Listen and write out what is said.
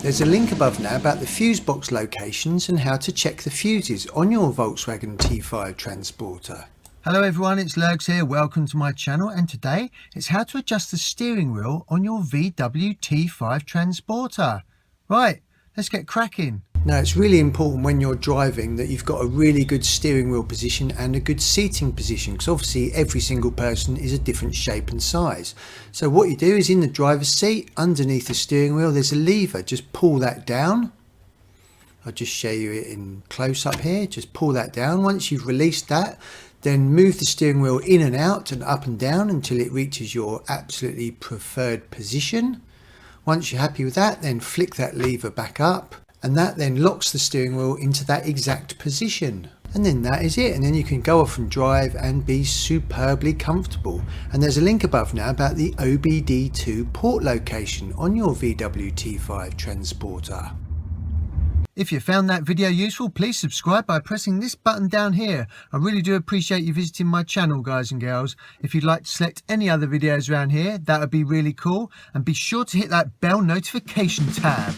There's a link above now about the fuse box locations and how to check the fuses on your Volkswagen T5 Transporter. Hello everyone, it's Lurgs here, welcome to my channel, and today it's how to adjust the steering wheel on your VW T5 Transporter. Right, let's get cracking. Now it's really important when you're driving that you've got a really good steering wheel position and a good seating position, because obviously every single person is a different shape and size. So what you do is in the driver's seat, underneath the steering wheel, there's a lever. Just pull that down. I'll just show you it in close up here. Just pull that down. Once you've released that, then move the steering wheel in and out and up and down until it reaches your absolutely preferred position. Once you're happy with that, then flick that lever back up, and that then locks the steering wheel into that exact position. And then that is it, and then you can go off and drive and be superbly comfortable. And there's a link above now about the OBD2 port location on your VW T5 Transporter. If you found that video useful, please subscribe by pressing this button down here. I really do appreciate you visiting my channel, guys and girls. If you'd like to select any other videos around here, that would be really cool. And be sure to hit that bell notification tab.